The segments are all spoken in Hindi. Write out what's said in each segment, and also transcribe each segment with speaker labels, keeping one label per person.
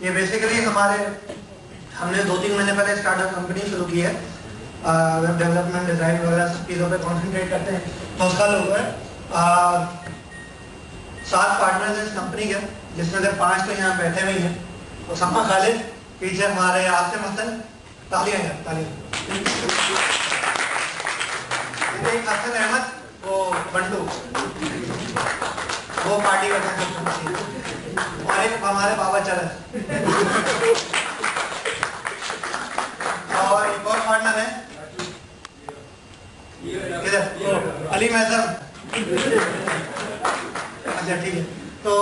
Speaker 1: ये बेसिकली हमने 2-3 महीने पहले स्टार्टअप कंपनी शुरू की है, वेब डेवलपमेंट, डिजाइन वगैरह सब चीज़ों पे कॉन्सेंट्रेट करते हैं। 9 साल हो गए। 7 पार्टनर्स इस कंपनी के, जिसमें से 5 तो यहाँ बैठे हुए हैं। तो समा खालिद, पीछे हमारे आसिम हसन, तालियां। एक हसन अहमद, वो बंटू, वो पार्टी करते हैं, और एक हमारे बाबा चरस, और एक और पार्टनर है इधर अली महसन। अच्छा ठीक है। तो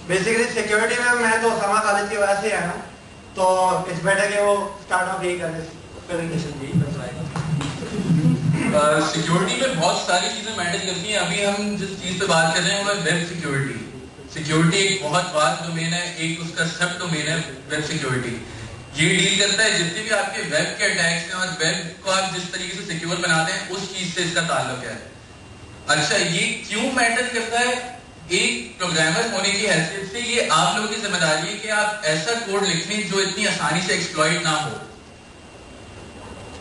Speaker 1: बेसिकली सिक्योरिटी में मैं तो समा कॉलेज की वजह से आया हूँ, तो इस बेटे के वो स्टार्टअप यही करेंगे।
Speaker 2: सिक्योरिटी में बहुत सारी चीजें मैटर करती हैं। अभी हम जिस चीज पे बात कर रहे हैं वो है वेब सिक्योरिटी। सिक्योरिटी एक बहुत वास्ट डोमेन है, एक उसका सब डोमेन है वेब सिक्योरिटी। ये डील करता है जितने भी आपके वेब के अटैक्स हैं और वेब को आप जिस तरीके से सिक्योर बनाते हैं उस चीज से इसका ताल्लुक है। अच्छा, ये क्यों मैटर करता है? एक प्रोग्रामर होने की हैसियत से ये आप लोगों की जिम्मेदारी है कि आप ऐसा कोड लिखें जो इतनी आसानी से एक्सप्लॉइट ना हो।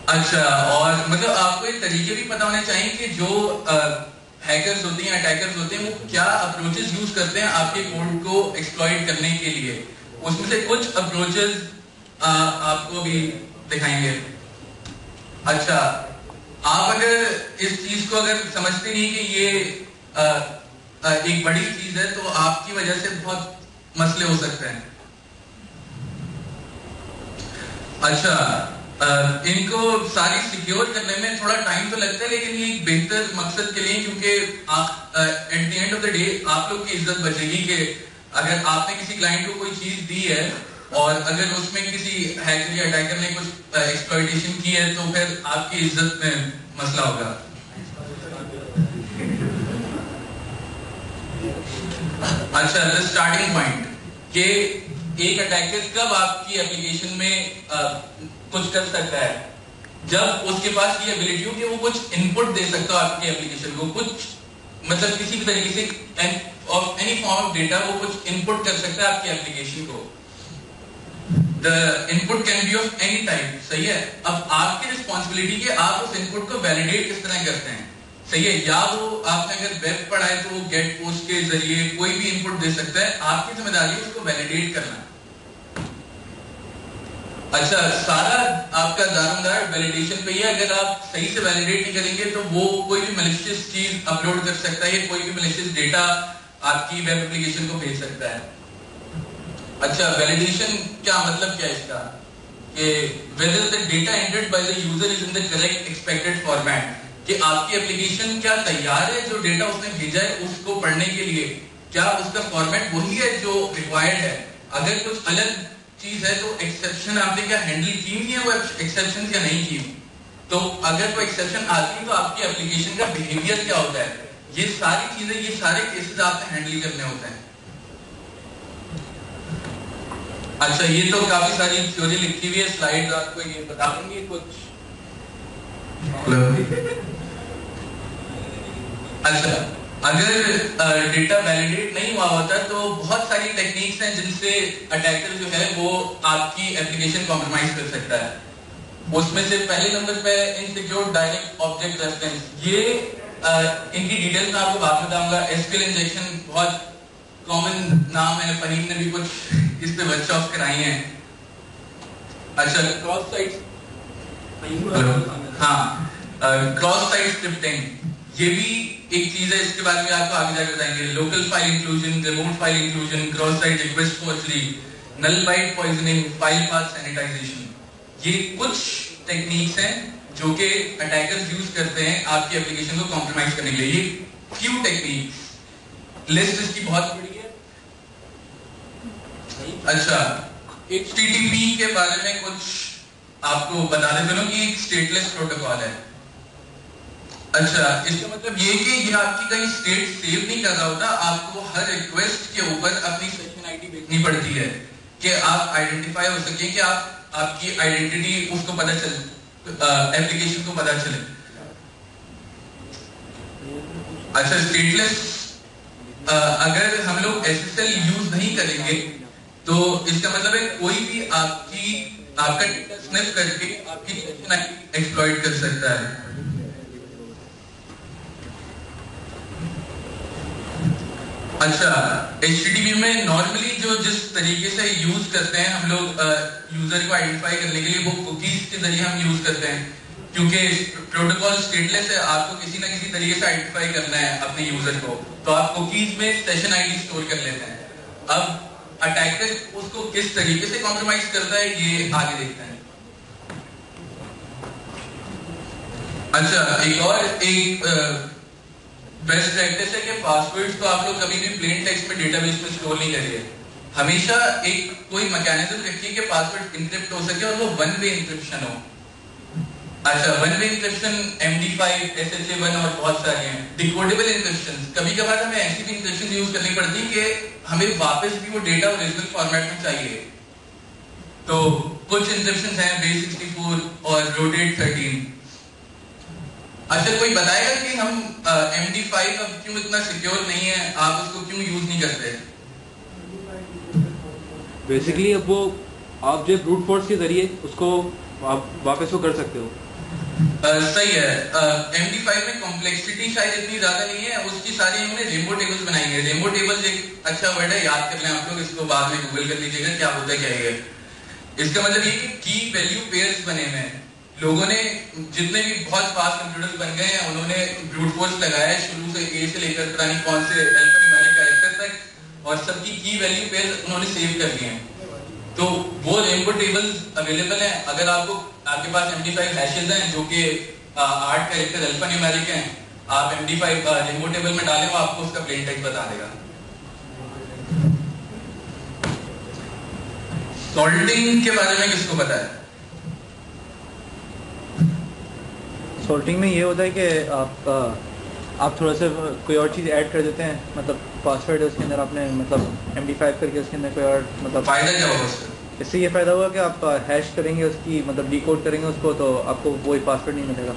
Speaker 2: अच्छा, और मतलब आपको एक तरीके भी पता होने चाहिए कि जो हैकर्स होते हैं, अटैकर्स होते हैं, वो क्या अप्रोचेस यूज करते हैं आपके कोड को एक्सप्लॉइट करने के लिए। उसमें से कुछ अप्रोचेस आपको भी दिखाएंगे। अच्छा, आप अगर इस चीज को अगर समझते नहीं कि ये एक बड़ी चीज है, तो आपकी वजह से बहुत मसले हो सकते हैं। अच्छा, इनको सारी सिक्योर करने में थोड़ा टाइम तो लगता है, लेकिन ये एक बेहतर मकसद के लिए, क्योंकि आप at the end of the day आप लोग की इज्जत बचेगी कि अगर आपने किसी क्लाइंट को कोई चीज दी है और अगर उसमें किसी हैकर या अटैकर ने कुछ एक्सप्लॉइटेशन की है, तो फिर आपकी इज्जत में मसला होगा। अच्छा, द स्टार्टिंग पॉइंट कि एक अटैकर कब आपकी एप्लीकेशन में कुछ कर सकता है, जब उसके पास ये एबिलिटी हो कि वो कुछ इनपुट दे सकता हो आपकी एप्लीकेशन को, कुछ मतलब किसी भी तरीके से of any form of data वो कुछ इनपुट कर सकता है आपकी एप्लीकेशन को। The input can be of any type, सही है। अब आपकी रिस्पॉन्सिबिलिटी कि आप उस इनपुट को वैलिडेट किस तरह करते हैं, सही है। या वो आपने अगर वेब पढ़ा है तो वो गेट पोस्ट के जरिए कोई भी इनपुट दे सकता है, आपकी जिम्मेदारी है उसको वैलिडेट करना। अच्छा, सारा आपका दारोमदार वैलिडेशन पे ही है। अगर आप सही से वैलिडेट नहीं करेंगे तो वो कोई भी मैलिशियस चीज अपलोड कर सकता है, कोई भी मैलिशियस डेटा आपकी वेब एप्लीकेशन को भेज सकता है। अच्छा, वैलिडेशन क्या मतलब क्या है इसका, कि whether the data entered by the user is in the correct expected format, कि आपकी एप्लीकेशन क्या तैयार है, जो डेटा उसने भेजा है उसको पढ़ने के लिए क्या उसका फॉर्मेट वही है जो रिक्वायर्ड है। अगर कुछ अलग चीज है तो एक्सेप्शन आपने क्या हैंडल की हुई है वो एक्सेप्शन या नहीं की। तो अगर कोई एक्सेप्शन आती है तो आपकी एप्लीकेशन का बिहेवियर क्या होता है, ये सारी चीजें, ये सारे केसेस आपने हैंडल करने होते हैं। अच्छा, ये तो काफी सारी थ्योरी लिखी हुई है, स्लाइड्स आपको ये बता देंगे कुछ। अच्छा, अगर डेटा वैलिडेट नहीं हुआ होता तो बहुत सारी टेक्निक्स हैं जिनसे अटैकर जो है वो आपकी एप्लीकेशन कॉम्प्रोमाइज कर सकता है। उसमें से पहले नंबर पे इनसिक्योर डायरेक्ट ऑब्जेक्ट रेफरेंस, ये इनकी डिटेल्स मैं आपको बाद में बताऊंगा। एसक्यूएल इंजेक्शन बहुत कॉमन नाम है, फहीम ने भी कुछ इस पे वर्कशॉप कराई हैं। अच्छा, क्रॉस साइट, हाँ, क्रॉस साइट स्क्रिप्टिंग ये भी एक चीज है, इसके बारे में आपको आगे जाकर बताएंगे। Local file inclusion, remote file inclusion, cross site request forgery, null byte poisoning, file path sanitization, ये कुछ टेक्निक्स हैं जो कि अटैकर्स यूज करते हैं आपकी एप्लीकेशन को कॉम्प्रोमाइज करने के लिए। ये फ्यू टेक्निक्स, लिस्ट इसकी बहुत बड़ी है। अच्छा, HTTP के बारे में कुछ आपको बता देते हैं कि एक स्टेटलेस प्रोटोकॉल है। अच्छा, इसका मतलब ये कि ये आपकी कहीं स्टेट सेव नहीं कर रहा होता, आपको हर रिक्वेस्ट के ऊपर अपनी सेशन आईडी भेजनी पड़ती है कि आप आइडेंटिफाई हो सके, कि आपकी आइडेंटिटी उसको पता चले, एप्लीकेशन को पता चले। अच्छा, स्टेटलेस अगर हम लोग SSL मांगे, तो इसका मतलब है कोई भी आपका डेटा स्निफ करके आपकी सेशन आईडी एक्सप्लॉइट कर सकता है। अच्छा, HTTP में नॉर्मली जो जिस तरीके से यूज करते हैं हम लोग यूजर को आइडेंटिफाई करने के लिए, वो कुकीज के जरिए हम यूज करते हैं, क्योंकि प्रोटोकॉल स्टेटलेस है, आपको किसी ना किसी तरीके से आइडेंटिफाई करना है अपने यूजर को, तो आप कुकीज में सेशन आईडी स्टोर कर लेते हैं। अब अटैकर उसको किस तरीके से कॉम्प्रोमाइज करता है ये आगे देखते हैं। अच्छा, एक बेस्ट प्रैक्टिस है कि पासवर्ड्स को आप लोग कभी भी प्लेन टेक्स्ट में डेटाबेस में स्टोर नहीं करिए। हमेशा एक कोई मैकेनिज्म रखिए कि पासवर्ड इंक्रिप्ट हो सके और वो वन वे इंक्रिप्शन हो। अच्छा, one way encryption MD5, SHA-1 और बहुत सारे हैं। डिकोडेबल इंक्रिप्शन, कभी कभार हमें ऐसी भी इंक्रिप्शन यूज करनी पड़ती है कि हमें वापस भी वो डेटा ओरिजिनल फॉर्मेट में चाहिए, तो कुछ इंक्रिप्शन हैं base64 और rotate 13। अच्छा, कोई बताएगा कि हम MD5 अब क्यों इतना सिक्योर नहीं है, आप उसको क्यों यूज नहीं करते?
Speaker 3: बेसिकली अब वो आप जो ब्रूट फोर्स के जरिए उसको आप वापस वो कर सकते हो।
Speaker 2: सही है। MD5 में कॉम्प्लेक्सिटी शायद इतनी ज्यादा नहीं है, उसकी सारी हमने रेनबो टेबल्स बनाई है। रेनबो टेबल्स एक अच्छा वर्ड है, याद कर लें आप लोग, इसको बाद में गूगल कर लीजिएगा क्या होता है क्या है। इसका मतलब ये कि की वैल्यू पेयर्स बने हुए हैं। लोगों ने जितने भी बहुत फास्ट कंप्यूटर्स बन गए हैं उन्होंने ब्रूट फोर्स लगाया है शुरू से, A से लेकर पता नहीं कौन से अल्फान्यूमेरिक कैरेक्टर तक, और सबकी की वैल्यू पेयर्स उन्होंने सेव कर लिए हैं। तो वो रेनबो टेबल्स अवेलेबल हैं। अगर आपके पास MD5 हैशेज हैं जो कि 8 कैरेक्टर अल्फान्यूमेरिक हैं, आप MD5 रेनबो टेबल में डालें, वो आपको उसका प्लेन टेक्स्ट बता देगा। सॉल्टिंग के बारे में किसको पता है?
Speaker 3: सॉल्टिंग में ये होता है कि आप थोड़ा सा कोई और चीज़ ऐड कर देते हैं, मतलब पासवर्ड है उसके अंदर आपने मतलब MD5 करके उसके अंदर कोई और मतलब
Speaker 2: फायदा क्या होगा उसका?
Speaker 3: इससे ये फ़ायदा हुआ कि आप हैश करेंगे उसकी, मतलब डिकोड करेंगे उसको, तो आपको वही पासवर्ड नहीं मिलेगा,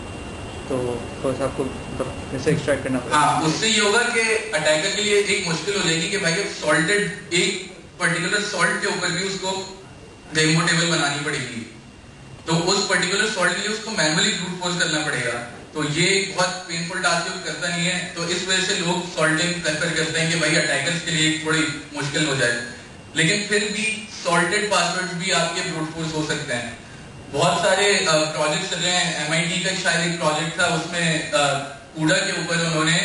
Speaker 3: तो थोड़ा सा आपको मतलब इससे एक्सट्रैक्ट करना पड़ेगा।
Speaker 2: हाँ, उससे ये होगा कि अटैकर के लिए एक मुश्किल हो जाएगी कि भाई सॉल्टेड एक पर्टिकुलर सॉल्ट के ऊपर भी उसको रेनबो टेबल बनानी पड़ेगी, तो उस पर्टिकुलर सॉल्ट के लिए उसको मैनुअली ब्रूट फोर्स करना पड़ेगा, तो ये बहुत पेनफुल टास्क करता नहीं है। तो इस वजह से लोग सॉल्टिंग प्रेफर करते हैं कि भाई अटैकर्स के लिए थोड़ी मुश्किल हो जाए, लेकिन फिर भी सॉल्टेड पासवर्ड्स भी आपके ब्रूट फोर्स हो सकते हैं। बहुत सारे प्रोजेक्ट्स चल रहे हैं। MIT का शायद एक प्रोजेक्ट था, उसमें कूडा के ऊपर उन्होंने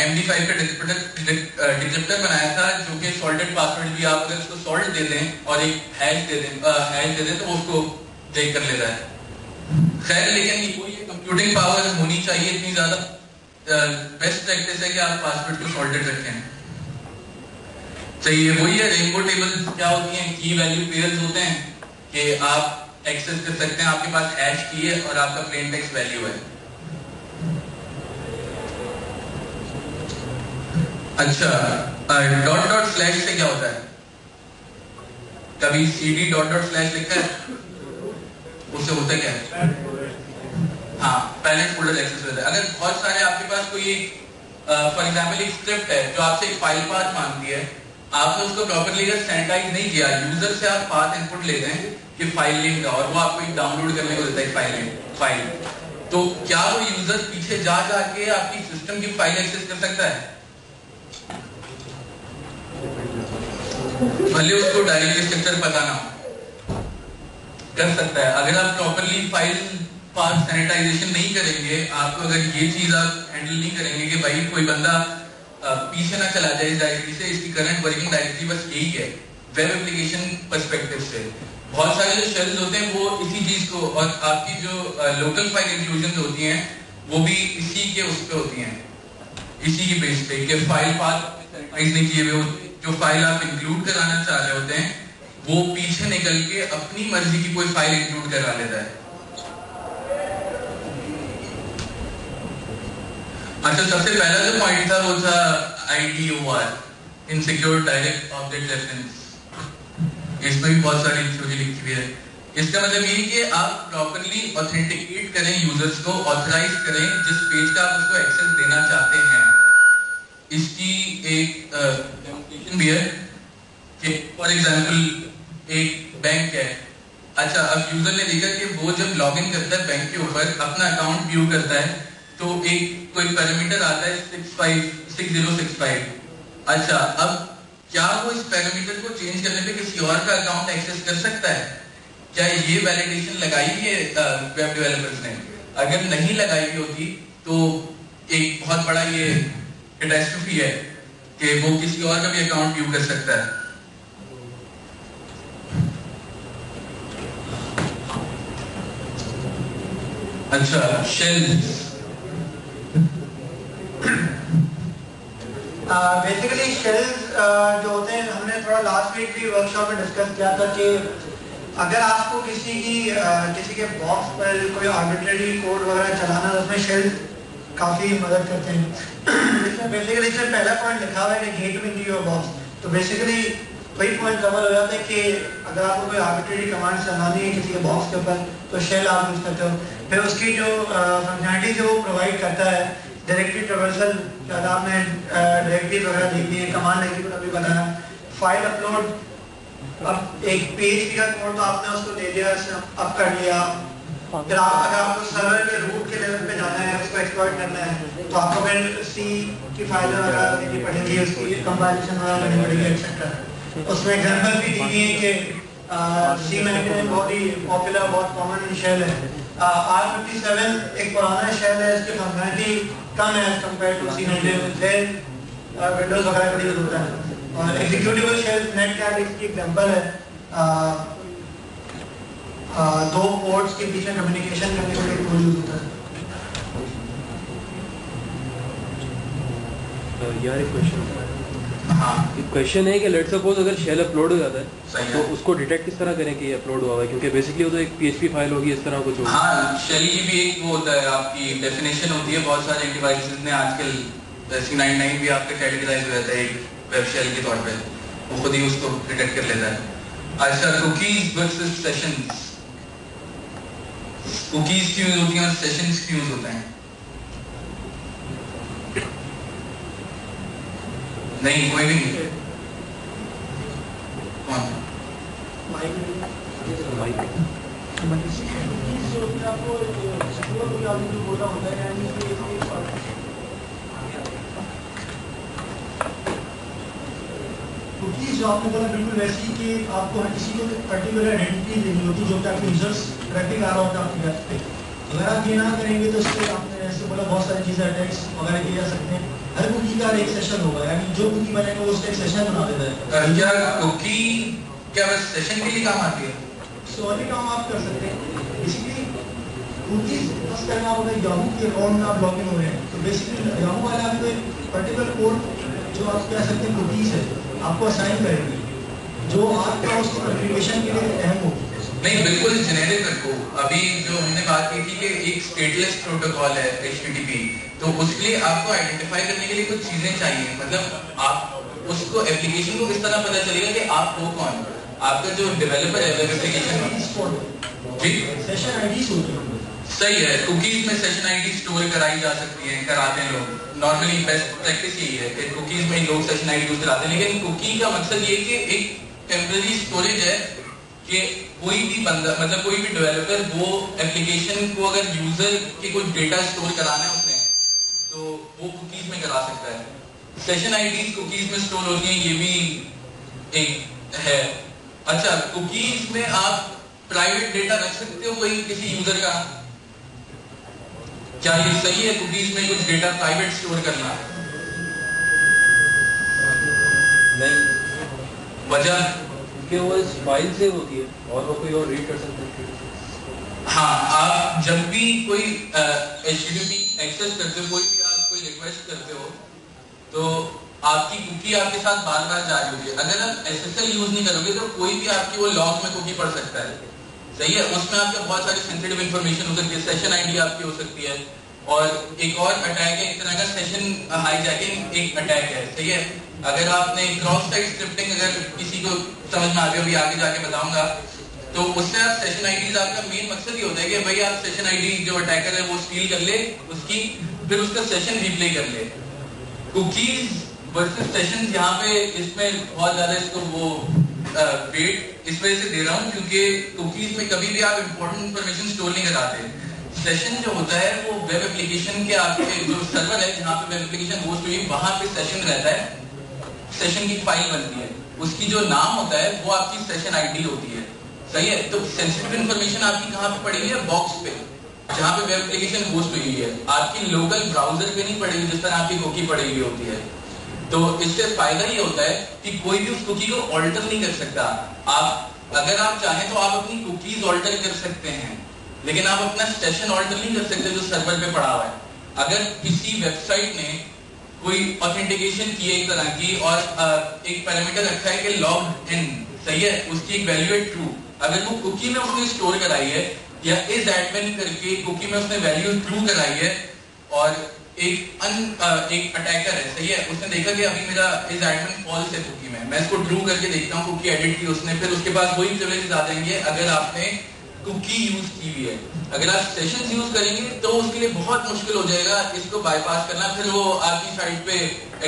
Speaker 2: MD5 का डिक्रिप्टर बनाया था, जो कि सॉल्टेड पासवर्ड भी आप अगर उसको सॉल्ट दे दें और एक हैश दे दें तो वो उसको ब्रेक कर लेता है। खैर, लेकिन वो ये कंप्यूटिंग पावर होनी चाहिए इतनी ज्यादा। बेस्ट प्रैक्टिस है कि आप पासवर्ड को सॉल्टेड रखें। सही है, वही है। रेनबो टेबल क्या होती हैं? की वैल्यू पेयर्स होते हैं कि आप एक्सेस कर सकते हैं, आपके पास हैश की है और आपका प्लेन टेक्स्ट वैल्यू है। अच्छा, डॉट डॉट स्लैश से क्या होता है? कभी CD डॉट डॉट स्लैश लिखा है? उससे होता क्या है? हाँ, पैरेंट फोल्डर एक्सेस होता है। अगर बहुत सारे आपके पास कोई फॉर एग्जांपल एक स्क्रिप्ट है जो आपसे एक फाइल पाथ मांगती है, आपने उसको प्रॉपर्ली अगर सैनिटाइज नहीं किया, यूजर से आप पाथ इनपुट लेते हैं कि फाइल लिंक और वो आपको एक डाउनलोड करने को देता है फाइल, तो क्या वो यूजर पीछे जा जाके आपकी सिस्टम की फाइल एक्सेस कर सकता है? भले उसको डायरेक्टली स्ट्रक्चर पता ना हो, कर सकता है। अगर आप प्रॉपर्ली फाइल पाथ सैनिटाइजेशन नहीं करेंगे, आपको अगर ये चीज आप हैंडल नहीं करेंगे कि भाई कोई बंदा पीछे ना चला जाए इस डायरेक्टरी से, इसकी करंट वर्किंग डायरेक्टरी बस यही है वेब एप्लीकेशन पर्सपेक्टिव से। बहुत सारे जो शेल्स होते हैं वो इसी चीज को, और आपकी जो लोकल फाइल इंक्लूजन होती हैं वो भी इसी के उस पे होती हैं, इसी की बेस पे कि फाइल पाथ सैनिटाइज नहीं किए हुए, जो फाइल आप इंक्लूड कराना चाह रहे होते हैं वो पीछे निकल के अपनी मर्जी की कोई फाइल इंक्लूड करा लेता है। अच्छा, सबसे पहला जो पॉइंट था वो था IDOR, insecure direct object reference. इसमें भी बहुत सारी थ्योरी लिखी हुई है। इसका मतलब ये कि आप प्रॉपर्ली ऑथेंटिकेट करें यूजर्स को, ऑथराइज करें जिस पेज का आप उसको एक्सेस देना चाहते हैं। इसकी एक डेमोन्स्ट्रेशन भी है। कि फॉर एग्जांपल एक बैंक है, अच्छा अब यूजर ने देखा कि वो जब लॉगिन करता है बैंक के ऊपर अपना अकाउंट व्यू करता है तो एक कोई पैरामीटर आता है 6065। अच्छा अब क्या वो इस पैरामीटर को चेंज करने पे किसी और का अकाउंट एक्सेस कर सकता है? क्या ये वैलिडेशन लगाई है वेब डेवलपर्स ने? अगर नहीं लगाई हुई होती तो एक बहुत बड़ा ये कैटास्ट्रोफी है कि वो किसी और का भी अकाउंट व्यू कर सकता है। अच्छा शेल्स
Speaker 1: बेसिकली शेल्स जो होते हैं, हमने थोड़ा लास्ट वीक भी वर्कशॉप में डिस्कस किया था कि अगर आपको किसी के बॉक्स पर कोई आर्बिट्रेरी कोड वगैरह चलाना है, उसमें शेल्स काफ़ी मदद करते हैं। बेसिकली इसमें पहला पॉइंट लिखा हुआ है कि गेट विद योर बॉक्स, तो बेसिकली वही पॉइंट कवर हो जाता है कि अगर आपको कोई आर्बिट्रेरी कमांड चलानी है किसी के बॉक्स के ऊपर तो शेल आप यूज करते हो। फिर उसकी जो फंक्शनैलिटी जो वो प्रोवाइड करता है, डायरेक्टरी ट्रेवर्सल, शायद आपने डायरेक्टरी वगैरह देखी है, कमांड लाइन को अभी बताया, फाइल अपलोड, अब एक पेज का कोड तो आपने उसको दे दिया, अप कर लिया। फिर अगर आपको सर्वर के रूट के लेवल पे जाना है, उसको एक्सप्लॉइट करना है तो आपको फिर सी की फाइल वगैरह देखनी पड़ेगी, उसकी कंपाइलेशन वगैरह करनी पड़ेगी एक्सेट्रा। उसमें एग्जांपल भी दी है कि C99 बहुत ही पॉपुलर, बहुत कॉमन शेल है। R57 एक पुराना शेल है, इसकी फंक्शनैलिटी कम है as compare to C99, Windows वगैरह का यूज होता है। और एग्जीक्यूटिबल शेल नेटकैट इसकी एग्जांपल है, दो पोर्ट्स के बीच में कम्युनिकेशन करने के लिए टूल यूज होता है।
Speaker 4: यार एक क्वेश्चन, हाँ एक क्वेश्चन है कि लेट्स सपोज अगर शेल अपलोड हो जाता है तो उसको डिटेक्ट किस तरह करें कि ये अपलोड हुआ है, क्योंकि बेसिकली वो तो एक PHP फाइल होगी, इस तरह कुछ होगा।
Speaker 2: हाँ शेल की भी एक वो होता है, आपकी डेफिनेशन होती है, बहुत सारे एंटीवायरस ने आजकल C99 भी आपका कैटेगराइज हो जाता है एक वेब शेल के तौर पे, वो खुद ही उसको डिटेक्ट कर लेता है। अच्छा कुकीज वर्सेस सेशंस, कुकीज की यूज होती है और सेशंस की यूज होते हैं। नहीं कोई भी नहीं, कौन
Speaker 1: कुकीज जो आपने बोला बिल्कुल वैसी कि आपको हर किसी को पर्टिकुलर आइडेंटिटी देनी होती है जो कि आपके यूजर्स ट्रैफिक आ रहा होता है आपके वेब पे। अगर आप ये ना करेंगे तो उससे आपने ऐसे बोला बहुत सारी चीज़ें अटैक्स वगैरह किए जा सकते हैं। हर कुकी का एक सेशन होगा, यानी जो कुकी बनेगा वो उसका एक सेशन बना देता है।
Speaker 2: क्या कुकी क्या बस सेशन के लिए काम आती है?
Speaker 1: सॉरी काम आप कर सकते हैं। बेसिकली कुकीज बस करना होगा, याहू के अकाउंट में आप लॉगिन हो रहे हैं तो बेसिकली याहू वाला आपको एक पर्टिकुलर कोड जो आप कह सकते हैं कुकीज है आपको असाइन करेंगे, जो आपका उसके कॉन्फ़िगरेशन के लिए अहम होगी।
Speaker 2: नहीं बिल्कुल जेनेरिक रखो। अभी जो हमने बात की थी कि एक स्टेटलेस प्रोटोकॉल है HTTP, तो उसके लिए आपको आइडेंटिफाई करने के लिए कुछ चीजें चाहिए, मतलब आप उसको एप्लीकेशन को किस तरह पता चलेगा कि आप हो कौन, आपका जो डेवलपर है वेब एप्लीकेशन जी
Speaker 1: सेशन आईडी होती है।
Speaker 2: सही है, कुकीज में सेशन आईडी स्टोर कराई जा सकती है, कराते हैं लोग, नॉर्मली बेस्ट प्रैक्टिस यही है कि कुकीज में लोग सेशन आईडी यूज कराते हैं। लेकिन कुकी का मकसद ये कि एक टेम्पररी स्टोरेज है कि कोई भी बंदा, मतलब कोई भी डेवलपर वो एप्लीकेशन को अगर यूजर के कुछ डेटा स्टोर कराना है उसने तो वो कुकीज में करा सकता है। सेशन आईडी कुकीज में स्टोर होती है, ये भी एक है। अच्छा कुकीज में आप प्राइवेट डेटा रख सकते हो कोई किसी यूजर का, क्या ये सही है कुकीज में कुछ डेटा प्राइवेट स्टोर करना?
Speaker 4: नहीं,
Speaker 2: वजह
Speaker 4: कि वो इस फाइल से होती है और वो कोई और रीड कर सकता है।
Speaker 2: हाँ आप जब भी कोई HTTP एक्सेस करते हो, कोई भी आप कोई रिक्वेस्ट करते हो तो आपकी कुकी आपके साथ बार बार जारी होगी। अगर आप SSL यूज नहीं करोगे तो कोई भी आपकी वो लॉग में कुकी पढ़ सकता है, सही है। उसमें आपके बहुत सारी सेंसिटिव इंफॉर्मेशन हो सकती है, सेशन आईडी आपकी हो सकती है, और एक और अटैक है इस तरह का सेशन हाईजैकिंग एक अटैक है, सही है। अगर आपने क्रॉस साइट स्क्रिप्टिंग अगर किसी को समझ में आ गया, अभी आगे जाके बताऊंगा, तो उससे आप सेशन आईडीज, आपका मेन मकसद ये होता है कि भाई आप सेशन आईडी जो अटैकर है वो स्टील कर ले उसकी, फिर उसका सेशन रिप्ले कर ले। कुकीज वर्सेस सेशंस यहाँ पे इसमें बहुत ज्यादा इसको वो वेट इस वजह से दे रहा हूँ क्योंकि कुकीज में कभी भी आप इंपॉर्टेंट इंफॉर्मेशन स्टोर नहीं कराते। सेशन जो होता है वो वेब एप्लीकेशन के आपके जो सर्वर है जहाँ पे वेब एप्लीकेशन होस्ट हुई वहां पे सेशन रहता है, सेशन की फाइल बनती है, उसकी जो नाम होता है वो आपकी सेशन आईडी होती है, सही है। तो सेंसिटिव इंफॉर्मेशन आपकी कहाँ पे पड़ी हुई है, बॉक्स पे जहाँ पे वेब एप्लीकेशन होस्ट हुई है, आपकी लोकल ब्राउजर पे नहीं पड़ी हुई जिस तरह आपकी कुकी पड़ी हुई होती है। तो इससे फायदा ये होता है कि कोई भी उस कुकी को ऑल्टर नहीं कर सकता। आप अगर आप चाहें तो आप अपनी कुकीज ऑल्टर कर सकते हैं, लेकिन आप अपना सेशन ऑल्टर नहीं कर सकते जो सर्वर पे पड़ा हुआ है। अगर किसी वेबसाइट ने कोई ऑथेंटिकेशन की एक तरह की और एक पैरामीटर रखा है कि लॉग्ड इन, सही है, उसकी एक वैल्यू है ट्रू, अगर वो कुकी में उसने स्टोर कराई है या इस एडमिन करके कुकी में उसने वैल्यू ट्रू कराई है और एक अटैकर है, सही है, उसने देखा कि अभी मेरा इस एडमिन फॉल्स है कुकी में, मैं इसको ट्रू करके देखता हूँ, कुकी एडिट की उसने, फिर उसके पास वही प्रिविलेजेस आ जाएंगे अगर आपने कुकी यूज की हुई है। अगर आप सेशंस यूज करेंगे तो उसके लिए बहुत मुश्किल हो जाएगा इसको बाईपास करना, फिर वो आपकी साइट पे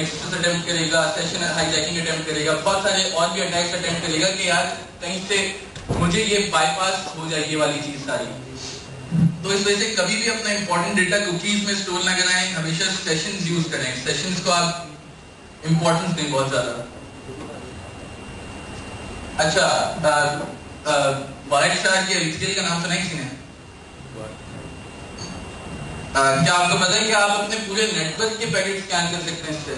Speaker 2: एक्सेस अटेम्प्ट करेगा, सेशन हाईजैकिंग अटेम्प्ट करेगा, बहुत सारे और भी अटैक्स अटेम्प्ट करेगा कि यार कहीं से मुझे ये बाईपास हो जाए ये वाली चीज सारी। तो इस वजह से कभी भी अपना इंपॉर्टेंट डेटा कुकीज में स्टोर ना कराएं, हमेशा सेशंस यूज करें। सेशंस को आप इंपॉर्टेंस दें बहुत ज्यादा। अच्छा, वायरशार के एचसीएल का नाम सुना है किसी ने? क्या आपको पता है कि आप अपने पूरे नेटवर्क के पैकेट स्कैन कर सकते हैं इससे?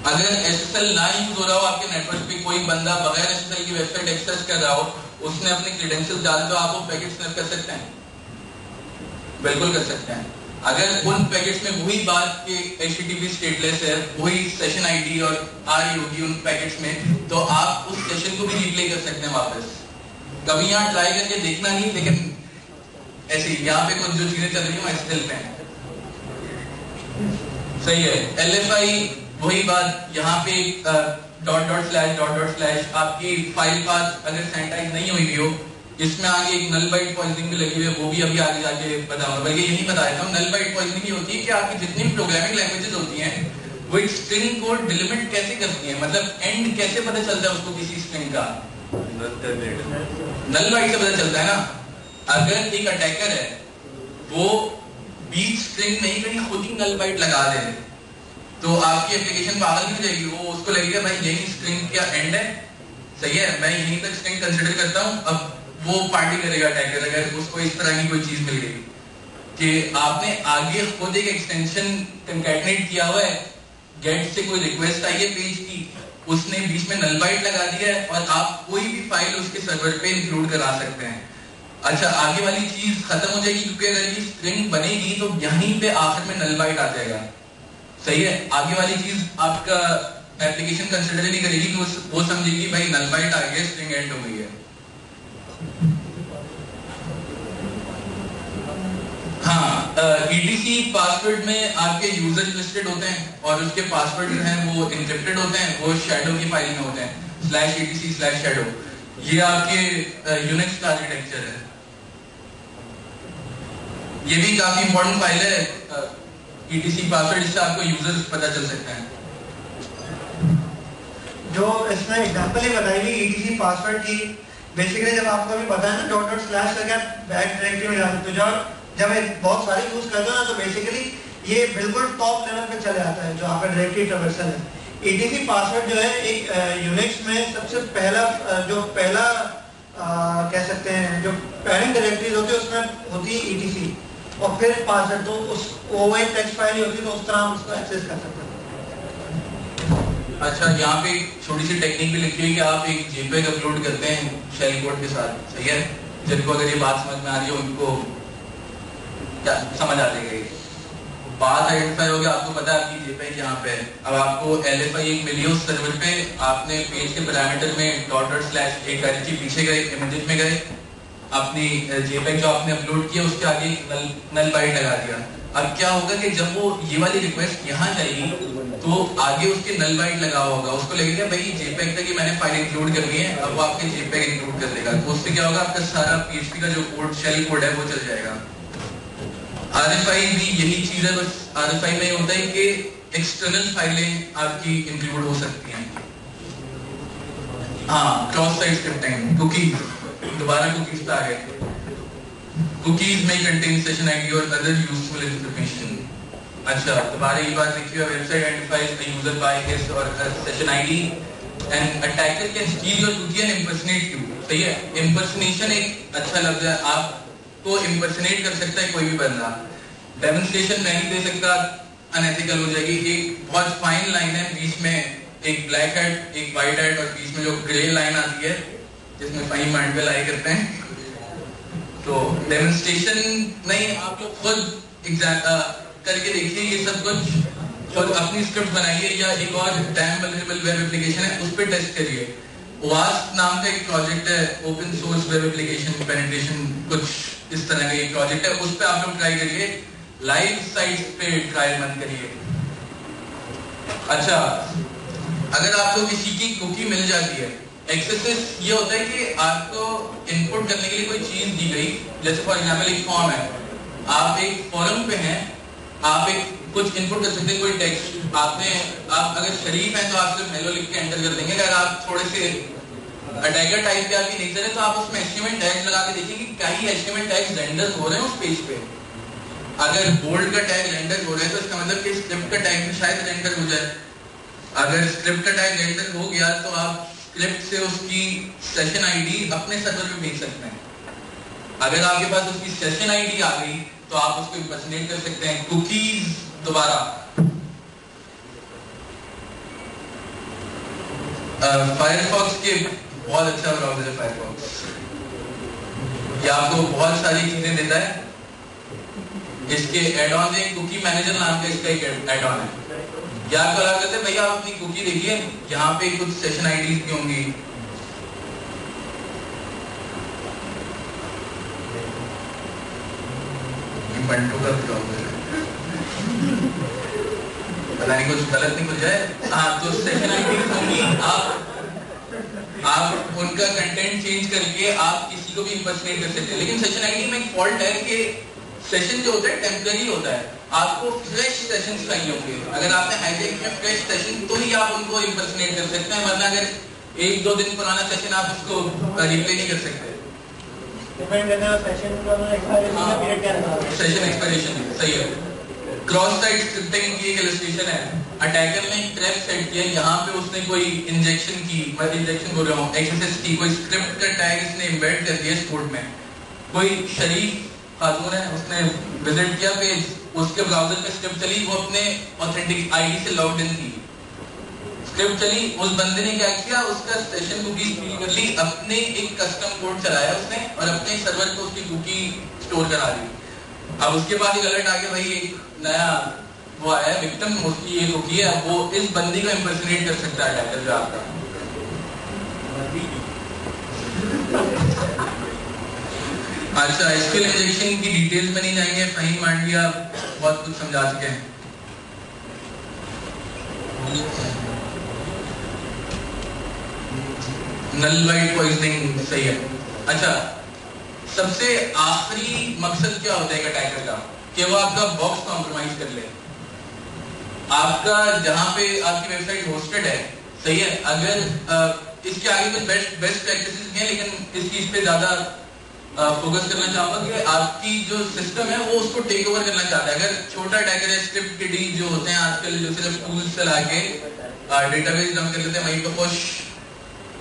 Speaker 2: अगर एसएसएल ना यूज हो रहा हो आपके नेटवर्क पे, कोई बंदा बगैर एसएसएल की वेबसाइट एक्सेस कर रहा हो, उसने अपने क्रेडेंशियल्स डाले तो आप वो पैकेट स्नैप कर सकते हैं, बिल्कुल कर सकते हैं। अगर उन पैकेट्स में वही बात के HTTP स्टेटलेस है, वही सेशन आईडी और आ रही होगी उन पैकेट्स में, तो आप उस सेशन को भी रिप्ले कर सकते हैं वापस। कभी यहाँ ट्राई करके देखना नहीं, लेकिन ऐसे यहाँ पे कुछ जो चीजें चल रही है एसएसएल पे है, सही है। LFI वही बात, यहाँ पे /// आपकी फाइल पाथ अगर सैनिटाइज नहीं हुई हो, इसमें आगे एक नल बाइट पॉइजनिंग भी लगी हुई है, वो भी अभी आगे जाके बताऊंगा, बल्कि यही बताया था। नल बाइट पॉइजनिंग ये होती है कि आपकी जितनी भी प्रोग्रामिंग लैंग्वेजेस होती हैं वो एक स्ट्रिंग को डिलिमिट कैसे करती हैं, मतलब एंड कैसे पता चलता है उसको किसी स्ट्रिंग का, नल बाइट से पता चलता है ना। अगर एक अटैकर है वो बीच स्ट्रिंग में ही कहीं खुद ही नल बाइट लगा दे तो आपकी एप्लीकेशन पागल नहीं हो जाएगी, वो उसको लगेगा भाई यही स्ट्रिंग का एंड है, सही है, मैं यहीं तक स्ट्रिंग कंसीडर करता हूं। अब वो पार्टी करेगा अटैकर अगर उसको इस तरह की कोई चीज मिल गई कि आपने आगे खुद एक एक्सटेंशन कंकैटनेट किया हुआ है, गेट से कोई रिक्वेस्ट आई है पेज की, उसने बीच में नल बाइट लगा दिया है और आप कोई भी फाइल उसके सर्वर पे इंक्लूड करा सकते हैं। अच्छा, आगे वाली चीज खत्म हो जाएगी क्योंकि अगर ये स्ट्रिंग बनेगी तो यहीं पे आखिर में नल बाइट आ जाएगा, सही है। आगे वाली चीज आपका एप्लीकेशन कंसिडर नहीं करेगी, वो समझेगी भाई नल बाइट आ गया, स्ट्रिंग एंड हो गई है। हाँ, ETC पासवर्ड में आपके यूजर लिस्टेड होते हैं और उसके पासवर्ड जो हैं वो एन्क्रिप्टेड होते हैं, वो शैडो की फाइल में होते हैं, /etc/shadow। ये आपके यूनिक्स का आर्किटेक्चर है, ये भी काफी इंपॉर्टेंट फाइल है ETC पासवर्ड, इससे आपको यूजर पता चल सकता है।
Speaker 1: जो इसमें एग्जांपल ही बताई गई ETC पासवर्ड की, बेसिकली जब आपको भी पता है ना // करके बैक डायरेक्टरी में जा सकते हो, जब बहुत सारे यूज करते हो ना तो बेसिकली ये बिल्कुल टॉप लेवल पे चले आता है जो आपका डायरेक्टरी ट्रैवर्सल है। ETC पासवर्ड जो है एक यूनिक्स में सबसे पहला कह सकते हैं जो पेरेंट डायरेक्टरीज होती है उसमें होती है ETC, और फिर पासवर्ड तो उस वो एक टेक्स्ट फाइल ही होती है, तो उस तरह हम उसको एक्सेस कर सकते हैं।
Speaker 2: अच्छा, यहाँ पे छोटी सी टेक्निक भी लिखी हुई कि आप एक JPEG अपलोड करते हैं शेल कोड के साथ, सही है। जिनको अगर ये बात समझ में आ रही है उनको क्या समझ आ जाएगी, बात आइडेंटिफाई हो गया, आपको पता है आपकी JPEG यहाँ पे है। अब आपको LFI एक मिली है उस सर्वर पे, आपने पेज के पैरामीटर में // एक डायरेक्टरी पीछे गए, इमेजेस में गए, अपनी JPEG जो आपने अपलोड किया उसके आगे नल बाइट लगा दिया। अब क्या होगा कि जब वो ये वाली रिक्वेस्ट यहाँ जाएगी तो आगे उसके नल बाइट लगा होगा, उसको लगेगा भाई JPEG तक ही मैंने फाइल इंक्लूड करनी है, अब वो आपके JPEG इंक्लूड कर देगा, तो उससे क्या होगा आपका सारा PHP का जो कोड शेल कोड है वो चल जाएगा। RFI भी यही चीज है, बस RFI में होता है कि एक्सटर्नल फाइलें आपकी इंक्लूड हो सकती हैं। हाँ, क्रॉस साइट स्क्रिप्टिंग, कुकीज, दोबारा कुकीज पे आ गए। कुकीज में कंटेन सेशन आईडी और अदर यूजफुल इंफॉर्मेशन। अच्छा, दोबारा ये बात लिखी है, website identifies the user by his और her session ID and attacker can steal your cookie and impersonate you. सही है, इंपर्सनेशन एक अच्छा लफ्ज है, आपको इंपर्सनेट कर सकता है कोई भी बंदा। डेमोन्स्ट्रेशन नहीं दे सकता, अनएथिकल हो जाएगी। एक बहुत फाइन लाइन है, बीच में एक ब्लैक हेड एक व्हाइट हेड और बीच में जो ग्रे लाइन आती है जिसमें फाइन माइंड पे लाई करते हैं। तो डेमोन्स्ट्रेशन नहीं, आप लोग खुद करके देखिए ये सब कुछ, खुद अपनी स्क्रिप्ट बनाइए या एक और डैम वल्नरेबल वेब एप्लीकेशन है उस पर टेस्ट करिए। वास्प नाम का एक प्रोजेक्ट है, open source web application penetration, कुछ इस तरह का एक प्रोजेक्ट है, उस पर आप लोग ट्राई करिए, लाइव साइट्स पे ट्रायल मत करिए। अच्छा, अगर आपको किसी की कुकी मिल जाती है, एक्सेस ये होता है कि आपको इनपुट करने के लिए कोई चीज दी गई, जैसे फॉर एग्जांपल एक फॉर्म है, आप एक फॉर्म पे हैं, आप एक कुछ इनपुट कर सकते हैं, कोई टेक्स्ट आप अगर शरीफ हैं तो आप सिर्फ हेलो लिख के एंटर कर देंगे। अगर आप थोड़े से अटैकर टाइप के आपकी नेचर है तो आप उसमें एचटीएमएल टैग्स लगा के देखिए कि क्या ही एचटीएमएल टैग्स रेंडर हो रहे हैं उस पेज पे। अगर बोल्ड का टैग रेंडर हो रहा है तो इसका मतलब कि स्क्रिप्ट का टैग भी शायद रेंडर हो जाए। अगर स्क्रिप्ट का टैग रेंडर हो गया तो आप स्क्रिप्ट से उसकी सेशन आईडी अपने सर्वर पे भेज सकते हैं। अगर आपके पास उसकी सेशन आईडी आ गई तो आप उसको इंपर्सनेट कर सकते हैं। कुकीज, दोबारा फायरफॉक्स के बहुत अच्छा ब्राउज़र है फायरफॉक्स, ये आपको बहुत सारी चीजें देता है। इसके एड ऑन है, कुकी मैनेजर नाम का इसका एक एड ऑन है। या आपको लगा करते भैया आप अपनी कुकी देखिए, यहाँ पे कुछ सेशन आईडीज भी होंगी, बंटू का ब्राउज़र है, पता नहीं कुछ गलत नहीं खुल जाए। हाँ, तो सेशन आईडीज होंगी, आप उनका कंटेंट चेंज करके आप किसी को भी इंपर्सनेट कर सकते हैं। लेकिन सेशन आईडी में एक फॉल्ट है कि सेशन जो होता है टेम्पररी होता है, आपको फ्रेश सेशंस चाहिए होंगे। अगर आपने हाईजैक किया फ्रेश सेशन तो ही आप उनको इंपर्सनेट कर सकते हैं, वरना अगर 1-2 दिन पुराना सेशन आप उसको रिप्ले नहीं कर सकते। सेशन एक्सपायरेशन सही है। क्रॉस साइट स्क्रिप्टिंग की एक इलस्ट्रेशन है, अटैकर ने एक ट्रैप सेट किया, यहाँ पे उसने कोई इंजेक्शन की, मैं इंजेक्शन बोल रहा हूँ, एक्सेस की कोई स्क्रिप्ट का टैग इसने एम्बेड कर दिया कोड में। कोई शरीफ खातून है, उसने विजिट किया पेज, उसके ब्राउजर पे स्क्रिप्ट चली, वो अपने ऑथेंटिक आईडी से लॉग्ड इन थी, स्क्रिप्ट चली, उस बंदे ने क्या किया, उसका सेशन कुकी स्टील कर ली, अपने एक कस्टम कोड चलाया उसने और अपने सर्वर पे उसकी कुकी स्टोर करा दी। अब उसके बाद एक अलर्ट आ गया, भाई एक नया वो आया विक्टिम, उसकी ये कुकी है, वो इस बंदी को इंपर्सनेट कर सकता है अटैकर जो आपका। अच्छा, एसक्यूएल इंजेक्शन की डिटेल्स में नहीं जाएंगे, फहीम मांडवी आप बहुत कुछ समझा चुके हैं। नल वाइट पॉइजनिंग सही है। अच्छा, सबसे आखिरी मकसद क्या होता है एक अटैकर का, कि वो आपका बॉक्स कॉम्प्रोमाइज कर ले। आपका जहां पे आपकी वेबसाइट होस्टेड है, सही है, अगर इसके आगे कुछ बेस्ट प्रैक्टिसेस हैं, लेकिन इस चीज पे ज्यादा फोकस करना चाहूंगा कि आपकी जो सिस्टम है वो उसको टेक ओवर करना चाहता है। अगर छोटा अटैकर है, स्क्रिप्ट किडी जो होते हैं आजकल, जो सिर्फ टूल्स चला के डेटाबेस डंप कर लेते हैं, वहीं पे पुश,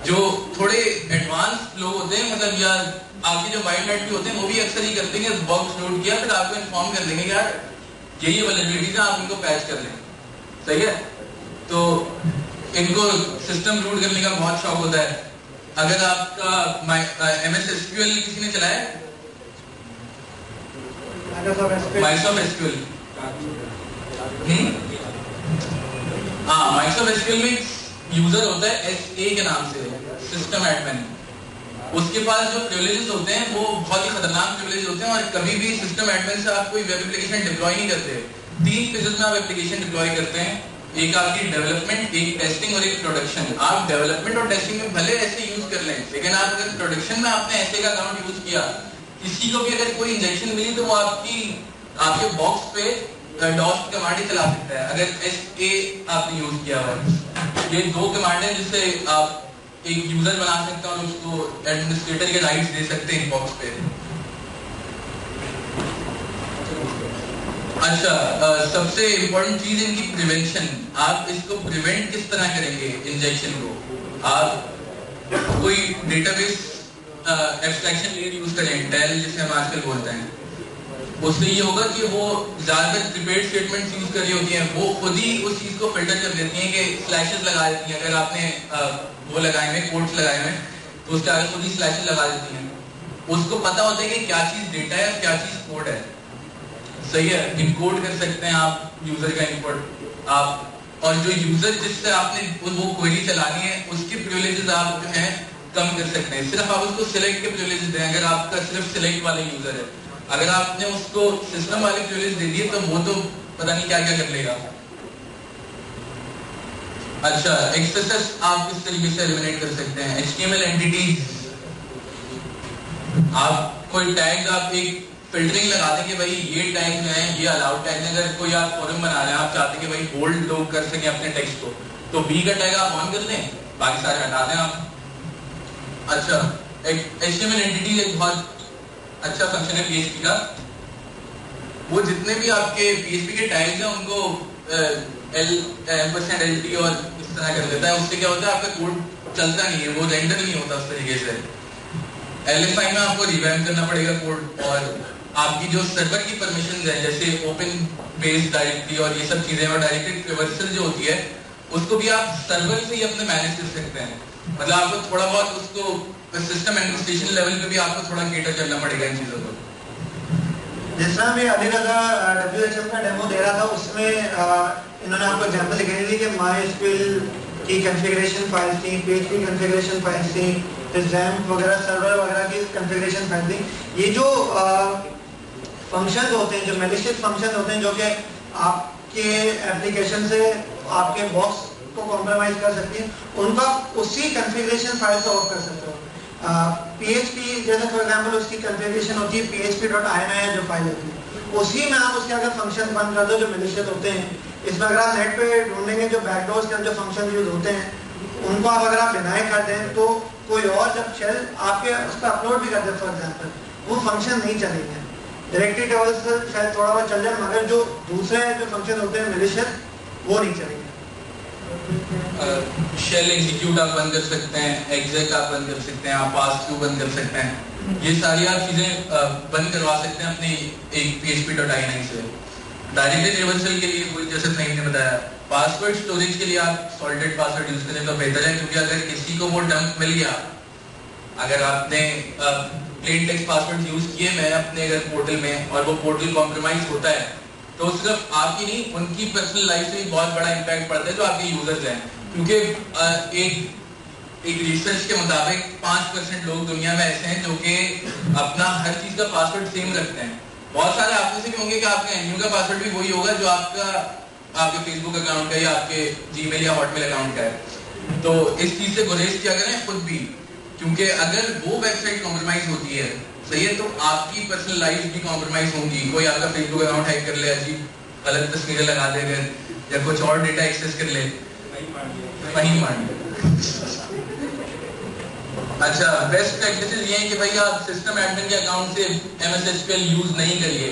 Speaker 2: जो थोड़े एडवांस लोग होते हैं, मतलब या आपके जो वाइल्ड नेट भी होते हैं, वो भी अक्सर ही करते हैं, बॉक्स लोड किया फिर आपको इन्फॉर्म कर देंगे यार यही वल्नरेबिलिटीज है, आप इनको पैच कर लें, सही है। तो इनको सिस्टम रूट करने का बहुत शौक होता है। अगर आपका MS SQL किसी ने चलाया, माइक्रोसॉफ्ट SQL, हाँ, माइक्रोसॉफ्ट SQL में यूजर होता है SA के नाम से, सिस्टम एडमिन। उसके पास जो प्रिविलेजेस होते हैं वो बहुत ही खतरनाक प्रिविलेज होते हैं, और कभी भी सिस्टम एडमिन से आप कोई वेब एप्लीकेशन डिप्लॉय नहीं करते। 3 फेजेस में आप एप्लीकेशन डिप्लॉय करते हैं, एक आपकी डेवलपमेंट, एक टेस्टिंग और एक प्रोडक्शन। आप डेवलपमेंट और टेस्टिंग में भले ऐसे यूज कर लें, लेकिन आप अगर प्रोडक्शन में आपने ऐसे का अकाउंट यूज किया, किसी को भी अगर कोई इंजेक्शन मिली तो वो आपके बॉक्स पे डॉस कमांड ही चला सकता है अगर SA आपने यूज किया हुआ है। ये 2 कमांड है जिससे आप एक यूजर बना सकते हैं और उसको एडमिनिस्ट्रेटर के राइट्स दे सकते हैं इनबॉक्स पे। अच्छा, सबसे इम्पोर्टेंट चीज इनकी प्रिवेंशन। आप इसको प्रिवेंट किस तरह करेंगे इंजेक्शन को? आप कोई डेटाबेस एब्स्ट्रैक्शन लेयर यूज करें, टेल जिसे हम आजकल बोलते हैं। उससे ये होगा कि वो ज्यादातर प्रीपेड स्टेटमेंट्स यूज कर रही होती हैं, वो खुद ही उस चीज को फिल्टर कर देती हैं कि स्लैशेस लगा देती हैं। अगर आपने वो लगाए हुए कोड्स लगाए हुए तो उसके आगे खुद ही स्लैशेस लगा देती हैं। उसको पता होता है कि क्या चीज डेटा है और क्या चीज कोड है। सही है, इनकोड कर सकते हैं आप यूजर का इनपुट आप, और जो यूजर जिससे आपने वो क्वेरी चलानी है उसके प्रिविलेजेस आप जो है कम कर सकते हैं। सिर्फ आप उसको सिलेक्ट के प्रिविलेजेस दें। अगर आपका सिर्फ सिलेक्ट वाला यूजर है, अगर आपने उसको सिस्टम वाले प्रिविलेज दे दिए तो वो तो पता नहीं क्या क्या कर लेगा। अच्छा, एक्सेसेस आप इस तरीके से एलिमिनेट कर सकते हैं। HTML एंटिटीज, आप कोई टैग आप एक फिल्टरिंग लगा दें कि भाई ये टैग जो है ये अलाउड टैग है। अगर कोई आप फॉरम बना रहे हैं, आप चाहते हैं कि भाई बोल्ड लोग कर सकें अपने टेक्स्ट को, तो B का टैग आप ऑन कर दें, बाकी सारे हटा दें आप। अच्छा, HTML एंटिटीज एक बहुत अच्छा फंक्शन है PHP का। वो जितने भी आपके PHP के टैग्स हैं उनको %LT और इस तरह कर देता है। उससे क्या होता है, आपका कोड चलता नहीं है, वो रेंडर नहीं होता उस तरीके से। LSI में आपको रिवैम्प करना पड़ेगा कोड, और आपकी जो सर्वर की परमिशंस हैं जैसे ओपन बेस डायरेक्टरी और ये सब चीजें, और डायरेक्टरी ट्रैवर्सल जो होती है उसको भी आप सर्वर से ही अपने मैनेज कर सकते हैं। मतलब आपको थोड़ा बहुत उसको सिस्टम एडमिनिस्ट्रेशन लेवल पे भी आपको थोड़ा केटर करना पड़ेगा इन चीजों को।
Speaker 1: जिस तरह भी अली रजा WHM का डेमो दे रहा था उसमें इन्होंने आपको एग्जांपल दिखाई दी कि MySQL की कॉन्फ़िगरेशन फाइल्स थी, PHP कॉन्फ़िगरेशन फाइल्स थी, XAMPP वगैरह सर्वर वगैरह की कॉन्फ़िगरेशन फाइल थी। ये जो फंक्शंस होते हैं, जो मैलिशियस फंक्शन होते हैं जो कि आपके एप्लीकेशन से आपके बॉक्स को कॉम्प्रोमाइज कर सकती है, उनका उसी कॉन्फ़िगरेशन फाइल से ऑफ कर सकते हो। PHP जैसे फॉर एग्जांपल उसकी कॉन्फ़िगरेशन होती है php.ini जो फाइल होती है, उसी में आप उसके अगर फंक्शन बंद कर दो जो मैलिशियस होते हैं। इसमें अगर आप नेट पे ढूंढेंगे जो बैकडोर्स के अंदर जो फंक्शन यूज होते हैं उनको आप अगर आप डिनाई कर दें तो कोई और जब शेल आपके उस पर अपलोड भी कर दे फॉर एग्जांपल, वो फंक्शन नहीं चलेंगे। डायरेक्टरी लेवल से शायद थोड़ा बहुत चल जाए, मगर जो दूसरे जो फंक्शन होते हैं मैलिशियस वो नहीं चलेंगे।
Speaker 2: शेल एग्जीक्यूट आप बंद कर सकते हैं, exec आप बंद कर सकते हैं, आप पास थ्रू बंद कर सकते हैं। ये सारी आप चीजें बंद करवा सकते हैं अपनी एक php.ini से। डायरेक्टरी रिवर्सल के लिए कोई जैसे फहीम ने बताया, पासवर्ड स्टोरेज के लिए आप सॉल्टेड पासवर्ड यूज करें तो बेहतर है, क्योंकि अगर किसी को वो डंप मिल गया, अगर आपने प्लेन टेक्स्ट पासवर्ड यूज किए मैं अपने अगर पोर्टल में और वो पोर्टल कॉम्प्रोमाइज होता है तो सिर्फ आपकी नहीं उनकी पर्सनल लाइफ से भी बहुत बड़ा इम्पैक्ट पड़ता है जो आपके यूजर्स हैं। क्योंकि एक रिसर्च के मुताबिक 5% लोग दुनिया में ऐसे हैं जो कि अपना हर चीज का पासवर्ड सेम रखते हैं। बहुत सारे आप में से भी होंगे कि आपका एनयू का पासवर्ड भी वही होगा जो आपके फेसबुक अकाउंट का या आपके जीमेल या हॉटमेल अकाउंट का है। तो इस चीज से गुरेज किया करें खुद भी, क्योंकि अगर वो वेबसाइट कॉम्प्रोमाइज होती है सही है तो आपकी पर्सनल लाइफ भी कॉम्प्रोमाइज होंगी। कोई आपका फेसबुक अकाउंट हैक कर ले, अजीब गलत तस्वीरें लगा देगा या कुछ और डेटा एक्सेस कर ले, वहीं मार ले। अच्छा, बेस्ट प्रैक्टिसेस ये हैं कि भाई आप सिस्टम एडमिन के अकाउंट से MS SQL यूज नहीं करिए।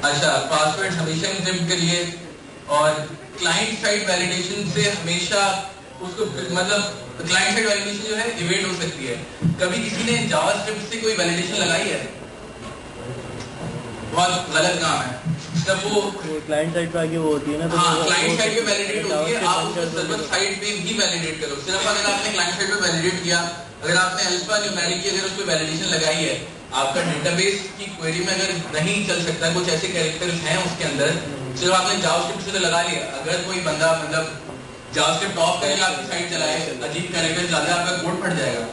Speaker 2: अच्छा, पासवर्ड हमेशा एन्क्रिप्ट करिए, और क्लाइंट साइड वैलिडेशन से हमेशा उसको मतलब क्लाइंट साइड वैलिडेशन जो है इवेट हो सकती है। कभी किसी ने जावास्क्रिप्ट से कोई वैलिडेशन लगाई है? बहुत गलत काम है। जब वो
Speaker 3: क्लाइंट साइड पे आगे वो होती है ना, तो
Speaker 2: हाँ क्लाइंट साइड पे वैलिडेट होती है, आप उसको सर्वर साइड पे भी वैलिडेट करो। सिर्फ अगर आपने क्लाइंट साइड पे वैलिडेट किया, अगर आपने अल्फा न्यूमेरिक की अगर उस पर वैलिडेशन लगाई है, आपका डेटाबेस की क्वेरी में अगर नहीं चल सकता, कुछ ऐसे कैरेक्टर्स हैं उसके अंदर, सिर्फ आपने जावास्क्रिप्ट से लगा लिया, अगर कोई बंदा मतलब जावास्क्रिप्ट ऑफ करेगा आपकी साइट चलाए, अजीब कैरेक्टर ज्यादा, आपका कोड फट जाएगा।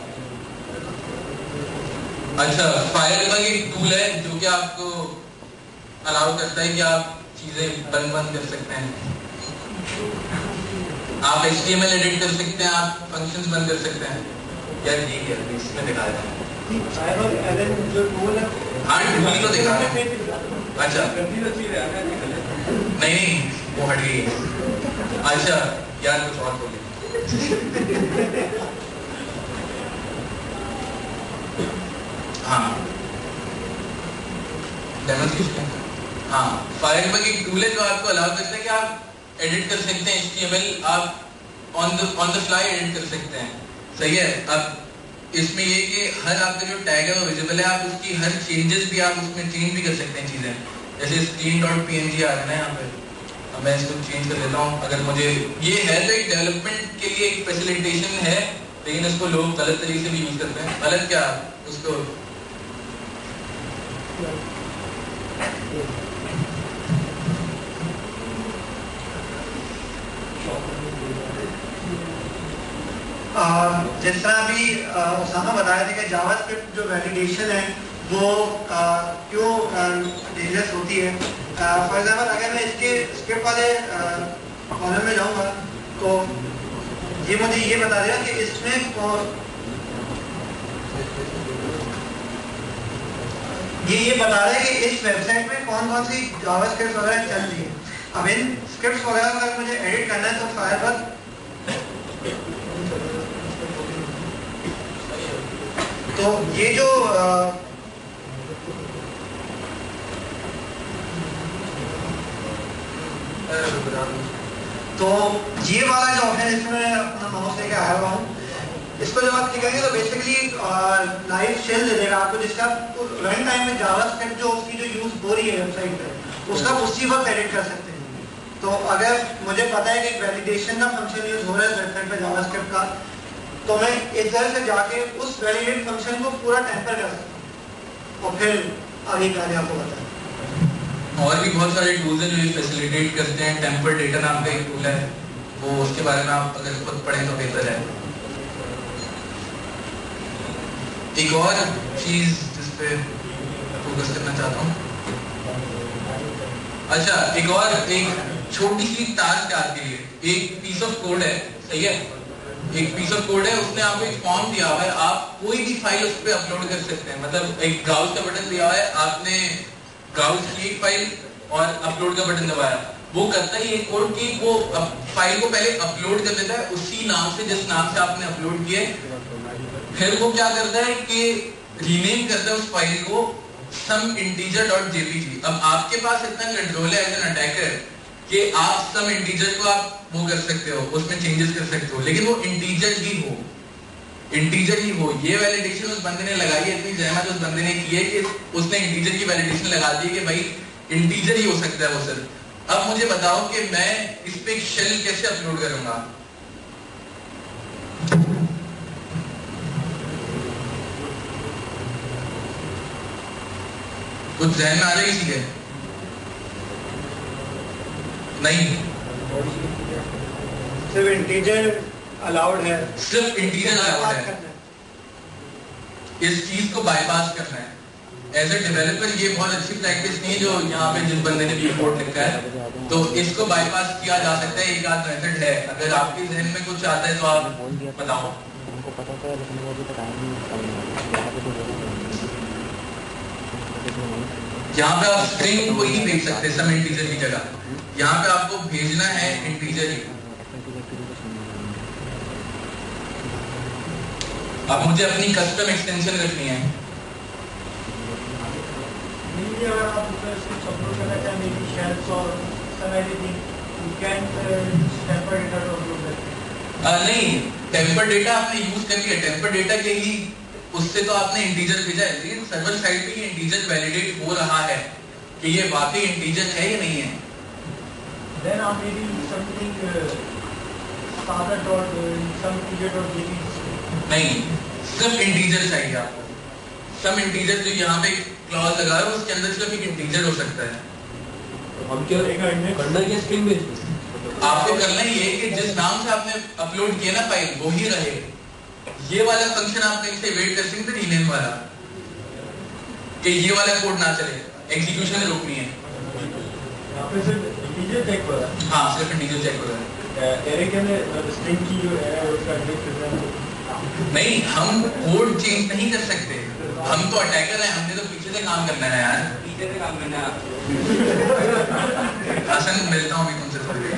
Speaker 2: अच्छा, फायर का एक टूल है जो कि आपको अलाउ करता है कि आप चीजें बंद कर सकते हैं। आप HTML एडिट कर सकते हैं, आप फंक्शंस बंद कर सकते हैं। यार ये क्या इसमें दिखा रहा है जो टूल है, हाँ टूल ही तो दिखा रहा है। अच्छा नहीं वो हट गई है। अच्छा यार कुछ और बोलिए। हाँ डेमोन्स्ट्रेशन। हाँ फायरबग एक टूल है जो आपको अलाउ करता है कि आप एडिट कर सकते हैं HTML, आप ऑन द फ्लाई एडिट कर सकते हैं। सही है। अब इसमें ये कि हर आपका जो टैग है वो विजिबल है, आप उसकी हर चेंजेस भी आप उसमें चेंज भी कर सकते हैं चीजें, जैसे screen.png आ रहा है ना यहाँ पे, अब मैं इसको चेंज कर लेता हूँ। अगर मुझे ये है तो एक डेवलपमेंट के लिए एक फैसिलिटेशन है, लेकिन इसको लोग गलत तरीके से भी यूज करते हैं। गलत क्या उसको
Speaker 1: जिस तरह अभी उसामा बताया था कि जावास्क्रिप्ट जो वैलिडेशन है वो क्यों डेंजरस होती है। फॉर एग्जांपल अगर मैं इसके स्क्रिप्ट वाले कॉलम में जाऊंगा तो ये मुझे ये बता देगा कि इसमें ये बता रहा है कि इस वेबसाइट में कौन कौन सी जावास्क्रिप्ट वगैरह चल रही है। अब इन स्क्रिप्ट्स वगैरह अगर मुझे एडिट करना है तो फायरबग तो ये जो तो ये वाला जो है इसमें मैं अपना माउस लेके आया हुआ हूँ, इसको जब आप क्लिक करेंगे तो बेसिकली लाइव शेल दे देगा आपको, जिसका रन टाइम में जावास्क्रिप्ट जो उसकी जो यूज हो रही है वेबसाइट पे उसका उसी वक्त एडिट कर सकते हैं। तो अगर मुझे पता है कि वैलिडेशन का फंक्शन यूज हो रहा है वेबसाइट पे जावास्क्रिप्ट का, तो मैं इस तरह से जाके उस वैलिडेट फंक्शन को पूरा टेम्पर कर सकता हूँ और फिर आगे का आपको बताएं।
Speaker 2: और भी बहुत सारे टूल्स हैं जो ये फैसिलिटेट करते हैं। टेम्पर डेटा नाम का एक टूल है, वो उसके बारे में आप अगर खुद पढ़ें तो बेहतर है। एक और चीज जिस पे फोकस करना चाहता हूँ, अच्छा एक और एक छोटी सी टास्क आपके लिए, एक पीस ऑफ कोड है, सही है, एक पीस ऑफ कोड है, उसने आपको एक फॉर्म दिया हुआ है, आप कोई भी फाइल उस पर अपलोड कर सकते हैं। मतलब एक ब्राउज का बटन दिया हुआ है, आपने ब्राउज की एक फाइल और अपलोड का बटन दबाया, वो करता है ये कोड कि वो फाइल को पहले अपलोड कर देता है उसी नाम से जिस नाम से आपने अपलोड किया है, फिर वो क्या करता है कि रीनेम करता है उस फाइल को सम इंटीजर डॉट जेपीजी। अब आपके पास इतना कंट्रोल है एज एन अटैकर कि आप सम इंटीजर को आप वो कर सकते हो, उसमें चेंजेस कर सकते हो, लेकिन वो इंटीजर ही हो, इंटीजर ही हो। ये वैलिडेशन उस बंदे ने लगाई है, इतनी जहमत उस बंदे ने की है कि उसने इंटीजर की वैलिडेशन लगा दी कि भाई इंटीजर ही हो सकता है वो सिर्फ। अब मुझे बताओ कि मैं इस पे एक शेल कैसे अपलोड करूंगा। कुछ जहन में आ जाएगी चीजें? नहीं,
Speaker 1: सिर्फ इंटीजर अलाउड है,
Speaker 2: सिर्फ इंटीजर अलाउड है, इस चीज को बाईपास करना है। एज ए डेवलपर ये बहुत अच्छी प्रैक्टिस नहीं है जो यहाँ पे जिस बंदे ने भी कोड लिखा है, तो इसको बाईपास किया जा सकता है। एक आध मेथड है, अगर आपके जहन में कुछ आता है तो आप बताओ। यहाँ पे आप स्ट्रिंग को ही भेज सकते हैं सम इंटीजर की जगह, यहाँ पे आपको भेजना है इंटीजर ही। अब मुझे अपनी कस्टम एक्सटेंशन रखनी है, नहीं टेम्पर डेटा आपने यूज कर लिया, टेम्पर डेटा के ही उससे तो आपने इंटीजर भेजा है, लेकिन सर्वर साइड पे ये इंटीजर वैलिडेट हो रहा है कि ये वाकई इंटीजर है या नहीं है।
Speaker 1: Then maybe something some integer.jpg
Speaker 2: नहीं, सिर्फ इंटीजर चाहिए आपको। सम इंटीजर जो यहाँ पे क्लॉज लगा है उसके अंदर सिर्फ एक इंटीजर हो सकता है।
Speaker 4: हम क्या करना है, स्ट्रिंग में
Speaker 2: आपको करना ही है कि जिस नाम से आपने अपलोड किया ना फाइल वो ही रहे। ये वाला फंक्शन आपने इसे वेट कर सकते हैं रीनेम वाला, कि ये वाला कोड ना चले, एग्जीक्यूशन रोकनी है।
Speaker 1: यहाँ पे सिर्फ इंटीजर चेक हो रहा है।
Speaker 2: हाँ सिर्फ इंटीजर चेक हो रहा है।
Speaker 1: एरे के अंदर स्ट्रिंग की जो एरे है उसका नहीं,
Speaker 2: हम कोड चेंज नहीं कर सकते, हम तो अटैकर हैं, हमने तो पीछे से काम करना है यार, पीछे से काम करना है। हसन मिलता हूँ अभी तुमसे थोड़ी देर।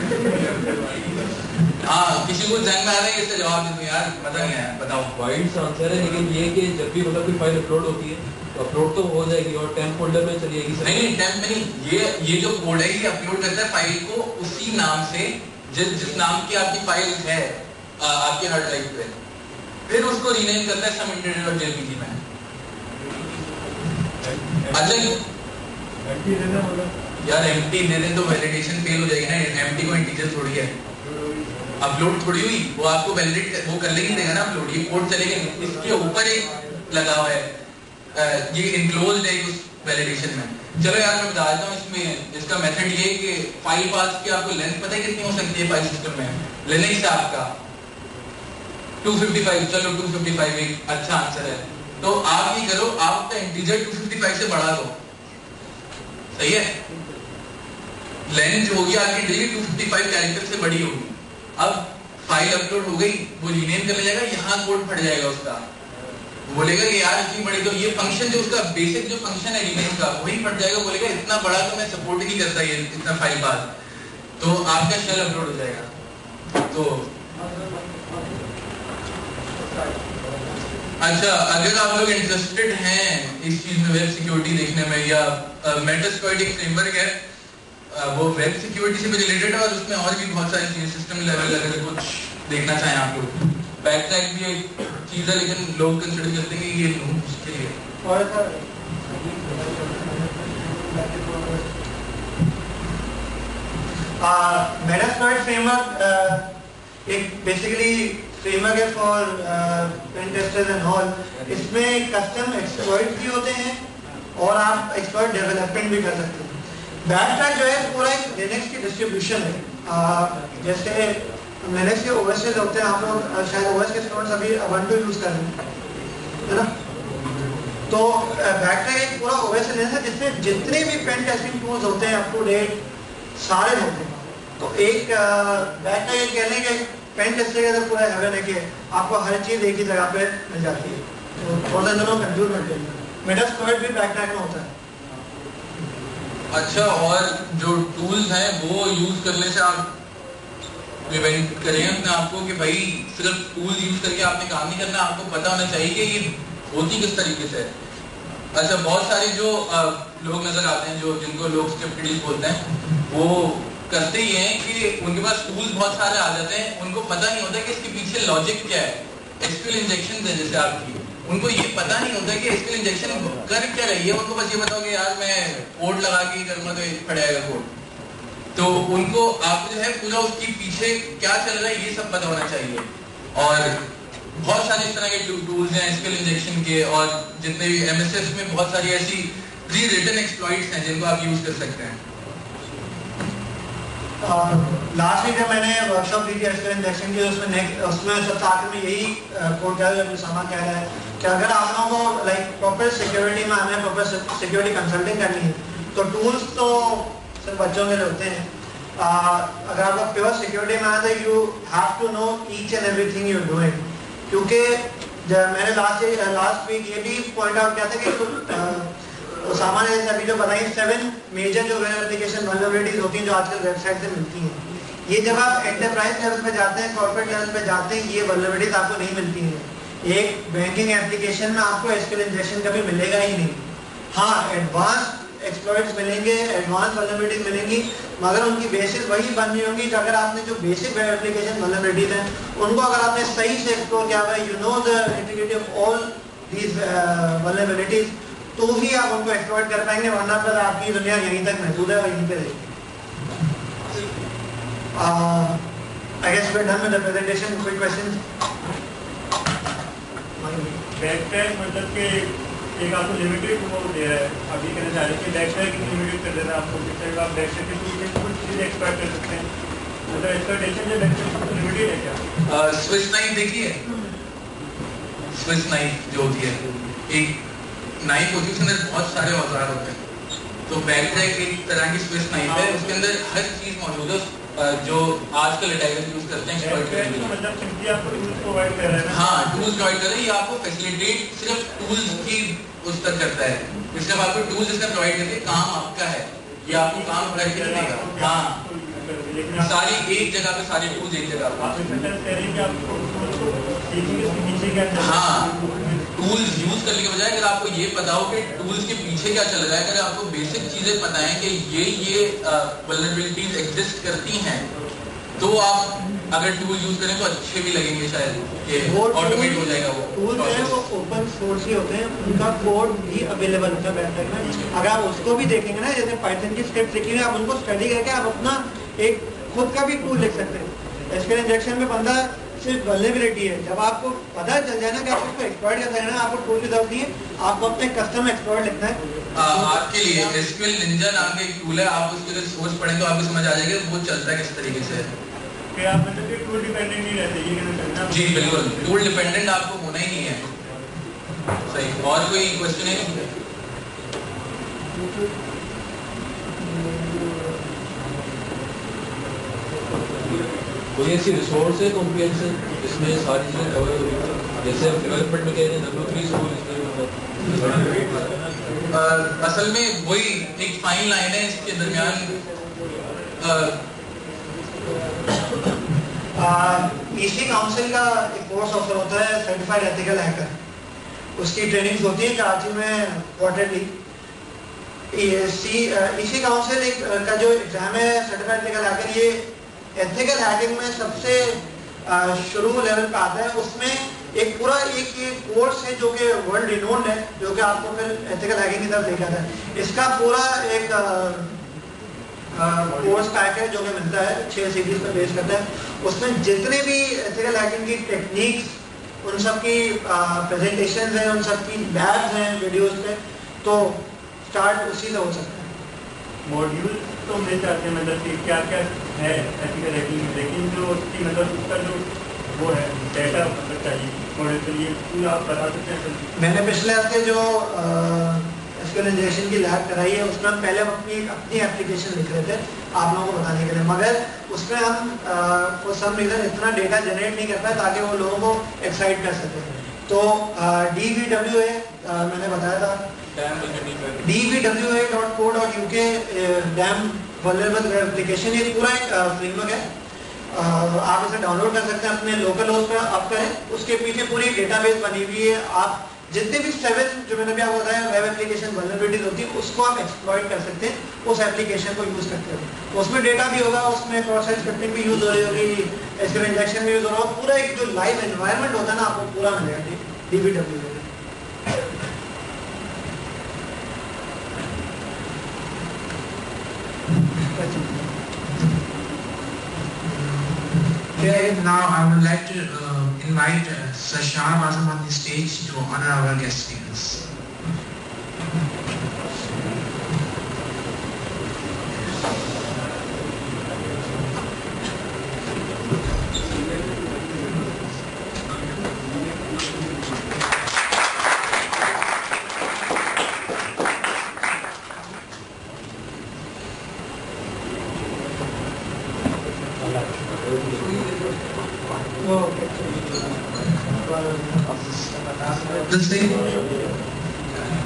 Speaker 2: हाँ, किसी को जहन में आ रहा है इसका जवाब दे दो यार, पता नहीं है, बताओ।
Speaker 4: वाइड आंसर है, लेकिन ये कि जब भी मतलब कोई फाइल अपलोड होती है तो अपलोड तो हो जाएगी और टेम्प फोल्डर में चली जाएगी।
Speaker 2: नहीं, टेम्प में नहीं, ये जो कोड है ये अपलोड करता है फाइल को उसी नाम से जिस नाम की आपकी फाइल है आपके हार्ड ड्राइव पे, फिर उसको रीनेम करता है सम इंटीजर.jpg में। अच्छा यार एम्प्टी दे दें तो वैलिडेशन फेल हो जाएगी ना, एम्प्टी को इंटीजर थोड़ी है, अपलोड थोड़ी हुई, वो आपको वैलिडेट वो कर लेगी देगा ना अपलोड, ये कोड चलेगा, इसके ऊपर एक लगा हुआ है, ये इनक्लोज्ड है उस वैलिडेशन में। चलो यार मैं बता देता हूँ इसमें इसका मेथड ये कि फाइल पाथ की आपको लेंथ पता है कितनी हो सकती है फाइल सिस्टम में, लिनक्स से आपका 255, चलो 255 एक अच्छा आंसर है। तो आप ये करो, आपका इंटीजर 255 से बढ़ा दो, सही है, लेंथ जो होगी आपकी इंटीजर 255 कैरेक्टर से बड़ी होगी। अब फाइल अपलोड हो गई, वो रीनेम कर जाएगा, यहाँ कोड फट जाएगा उसका, बोलेगा कि यार इतनी बड़ी, तो ये फंक्शन जो उसका बेसिक जो फंक्शन है रीनेम का वही फट जाएगा, बोलेगा इतना बड़ा तो मैं सपोर्ट ही नहीं करता ये इतना फाइल पाथ, तो आपका शेल अपलोड हो जाएगा। तो अच्छा, अगर आप लोग इंटरेस्टेड हैं इस चीज में, वेब सिक्योरिटी देखने में, या मेटास्प्लॉइट एक फ्रेमवर्क है, वो वेब सिक्योरिटी से भी रिलेटेड है और उसमें और भी बहुत सारी चीजें सिस्टम लेवल अगर कुछ देखना चाहें आप लोग, बैकट्रैक भी एक चीज है, लेकिन लोग कंसिडर करते हैं कि ये नूब्स के लिए।
Speaker 1: मेटास्प्लॉइट फ्रेमवर्क एक बेसिकली फ्रेमवर्क है for pen testers and all. इसमें कस्टम एक्सप्लॉइट भी होते हैं और आप एक्सप्लॉइट डेवलपमेंट भी कर सकते हैं। बैकट्रैक जो है पूरा एक लिनक्स की डिस्ट्रीब्यूशन है। जैसे लिनक्स के ओएस होते हैं, आप लोग शायद ओएस के स्टूडेंट्स अभी उबंटू यूज कर रहे हैं, है ना? तो बैकट्रैक एक पूरा ओएस है जिसमें जितने भी पेन टेस्टिंग टूल्स होते हैं अप टू डेट सारे होते हैं। तो एक बैकट्रैक एक कहने के पेन टेस्टिंग का पूरा हेवन है कि आपको हर चीज एक ही जगह पे मिल जाती है, तो थोड़ा दोनों कंफ्यूज करते हैं। मेटास्प्लॉइट भी बैकट्रैक में होता है।
Speaker 2: अच्छा, और जो टूल्स हैं वो यूज करने से आप प्रिवेंट करें अपने आपको कि भाई सिर्फ टूल यूज करके आपने काम नहीं करना, आपको पता होना चाहिए कि ये होती किस तरीके से। अच्छा, बहुत सारे जो लोग नजर आते हैं जो जिनको लोग स्क्रिप्टिडीज बोलते हैं, वो करते ही हैं कि उनके पास टूल्स बहुत सारे आ जाते हैं, उनको पता नहीं होता कि इसके पीछे लॉजिक क्या है। एसक्यूएल इंजेक्शन है जैसे आपकी, उनको ये पता नहीं होता कि एसक्यूएल इंजेक्शन कर क्या रही है, उनको बस ये बताओ कि यार मैं कोड लगा के करूंगा तो फट जाएगा कोड। तो उनको आपको जो है पूरा उसके पीछे क्या चल रहा है ये सब पता होना चाहिए। और बहुत सारे इस तरह के टूल्स हैं एसक्यूएल इंजेक्शन के, और जितने भी एमएसएस में बहुत सारी ऐसी प्री रिटन एक्सप्लॉइट्स हैं जिनको आप यूज कर सकते हैं।
Speaker 1: लास्ट वीक जब मैंने वर्कशॉप दी थी एसक्यूएल इंजेक्शन की, उसमें सबसे आखिर में यही कोड कह रहा है, सामान कह रहा है कि अगर आप लोगों को लाइक प्रॉपर सिक्योरिटी में आना है, प्रॉपर सिक्योरिटी कंसल्टिंग करनी है, तो टूल्स तो सिर्फ बच्चों के लिए होते हैं। अगर आपको प्योर सिक्योरिटी में आना है, you have to know each and everything you are doing. क्योंकि मैंने लास्ट वीक ये भी पॉइंट आउट किया था कि उसामा ने अभी जो बताई 7 मेजर जो वेब एप्लीकेशन वल्नरेबिलिटीज होती हैं जो आजकल वेबसाइट से मिलती हैं, ये जब आप एंटरप्राइज लेवल पे जाते हैं, कॉर्पोरेट लेवल पे जाते हैं, ये वल्नरेबिलिटीज आपको नहीं मिलती हैं। एक बैंकिंग एप्लीकेशन में आपको एसक्यूएल इंजेक्शन कभी मिलेगा ही नहीं। हाँ, एडवांस एक्सप्लॉइट्स मिलेंगे, एडवांस वल्नरेबिलिटीज मिलेंगी, मगर उनकी बेसिस वही बननी होगी कि अगर आपने जो बेसिक वेब एप्लीकेशन वल्नरेबिलिटीज हैं उनको अगर आपने सही से एक्सप्लोर किया हुआ है, you know the integrity of all these vulnerabilities, तो ही आप उनको एक्सप्लॉइट कर पाएंगे, वरना पर आपकी दुनिया यहीं तक महदूद है और यहीं पे रहेगी। I guess we're done with the presentation. Quick questions?
Speaker 5: बैकट्रैक मतलब कि एक आपको लिमिटेड वो दे रहा है, अभी कहना चाह रहे हैं कि बैकट्रैक लिमिटेड कर देना आपको, किसी आप बैकट्रैक के पीछे कुछ चीज़ एक्सपेक्ट कर सकते हैं, मतलब एक्सपेक्टेशन जो बैकट्रैक लिमिटेड है क्या?
Speaker 2: स्विस नाइफ देखिए, स्विस नाइफ जो होती है, एक नाइफ होती है, उसके अंदर बहुत सारे औजार होते हैं। तो बैकट्रैक एक तरह की स्विस नाइफ है, उसके अंदर हर चीज मौजूद है, जो आजकल अटैकर यूज करते हैं एक्सप्लॉइट करने के लिए।
Speaker 5: मतलब सिंपली आपको टूल्स प्रोवाइड कर रहे हैं।
Speaker 2: हाँ, टूल्स प्रोवाइड कर रहे हैं, ये आपको फैसिलिटेट सिर्फ टूल्स की उस तक करता है, सिर्फ आपको टूल्स इसका प्रोवाइड करके काम आपका है, ये आपको काम करके नहीं देगा। हाँ, सारी एक जगह पे सारे टूल्स एक जगह पे। हाँ, टूल्स यूज करने के बजाय अगर आपको ये पता हो कि टूल्स के पीछे क्या चल रहा है, अगर आपको बेसिक चीजें पता है कि ये वल्नरेबिलिटीज एग्जिस्ट करती हैं, तो आप अगर टूल यूज करें तो अच्छे भी लगेंगे शायद, कि ऑटोमेट हो जाएगा वो।
Speaker 1: टूल जो है वो ओपन सोर्स ही होते हैं, उनका कोड भी अवेलेबल होता है बैकएंड में। अगर आप उसको भी देखेंगे ना, जैसे पाइथन की स्क्रिप्ट लिखी हुई है, आप उनको स्टडी करके आप अपना एक खुद का भी टूल लिख सकते हैं। एसक्यूएल इंजेक्शन में बंदा सिर्फ वल्नरेबिलिटी है, जब आपको पता चल जाए ना कि आप उसको एक्सप्लॉइट कर सकते हैं, आपको टूल की जरूरत नहीं है, आपको अपने कस्टम एक्सप्लॉइट लिखना है।
Speaker 2: आपके लिए एसक्यूएल निंजा नाम का एक टूल है, आप उसके लिए सोर्स पढ़ेंगे तो आपको समझ आ जाएगा वो चलता है किस तरीके से।
Speaker 5: आप मतलब कि टूल डिपेंडेंट नहीं रहते, ये कहना
Speaker 2: जी बिल्कुल, टूल डिपेंडेंट आपको होना ही नहीं है। सही। और कोई क्वेश्चन है?
Speaker 4: कोई ऐसी रिसोर्स है कॉम्प्रिहेंसिव जिसमें सारी चीज़ें कवर हो रही है, जैसे हम डेवलपमेंट में कह रहे हैं W3 स्कूल, इसमें
Speaker 2: असल में वही एक फाइन लाइन है इसके दरमियान।
Speaker 1: ईसी काउंसिल का एक कोर्स ऑफर होता है सर्टिफाइड एथिकल हैकर, उसकी ट्रेनिंग्स होती है कराची में क्वार्टरली। ईसी काउंसिल का जो एग्जाम है सर्टिफाइड एथिकल हैकर, ये एथिकल हैकिंग में सबसे शुरू लेवल पे आता है। उसमें एक पूरा एक कोर्स है जो कि वर्ल्ड रिनोन्ड है, जो कि आपको फिर एथिकल हैकिंग की तरफ लेकर आता है। इसका पूरा एक कोर्स पैक है जो कि मिलता है, 6 सीरीज पर बेस करता है। उसमें जितने भी एथिकल हैकिंग की टेक्निक्स, उन सब की प्रेजेंटेशंस हैं, उन सब की लैब्स हैं वीडियोस पे, तो स्टार्ट उसी से हो सकता है।
Speaker 5: मॉड्यूल तो मिल जाते हैं, मतलब कि क्या क्या है एथिकल हैकिंग, लेकिन जो उसकी मतलब उसका जो वो है डेटा मतलब चाहिए मॉड्यूल के लिए, पूरा आप बता सकते हैं?
Speaker 1: मैंने पिछले हफ्ते जो एसक्यूएल इंजेक्शन की लैब कराई है, उसमें हम पहले अपनी एप्लीकेशन लिख रहे थे आप लोगों को बताने के लिए, मगर उसमें हम फॉर सम रीजन इतना डेटा जनरेट नहीं कर पाए ताकि वो लोगों को एक्साइट कर सके। तो DVWA मैंने बताया था, dvwa.co.uk डैम वल्नरेबल एप्लीकेशन, ये पूरा एक फ्रेमवर्क है। आप इसे डाउनलोड कर सकते हैं अपने लोकल होस्ट पे, आप करें, उसके पीछे पूरी डेटाबेस बनी हुई है। आप जितने भी 7 जो मैंने भी आपको बताया वेब एप्लीकेशन वल्नरेबिलिटीज होती है, उसको आप एक्सप्लॉइट कर सकते हैं उस एप्लीकेशन को यूज करते हो। तो उसमें डेटा भी होगा, उसमें क्रॉस साइट स्क्रिप्टिंग भी यूज हो रही होगी, एसक्यूएल इंजेक्शन भी यूज हो रहा होगा, पूरा एक जो लाइव एनवायरनमेंट होता है ना, आपको पूरा मिलेगा DVWA।
Speaker 6: Okay, now I would like to invite Sir Shahab Azam on the stage to honor our guest speakers. This thing,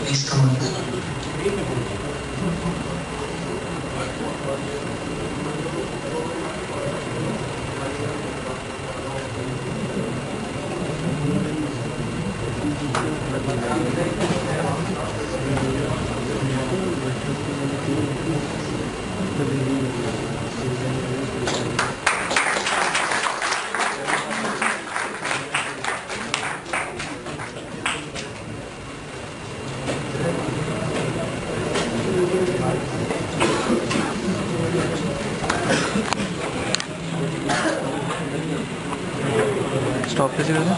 Speaker 6: please come on.
Speaker 3: Stop कैसे करना?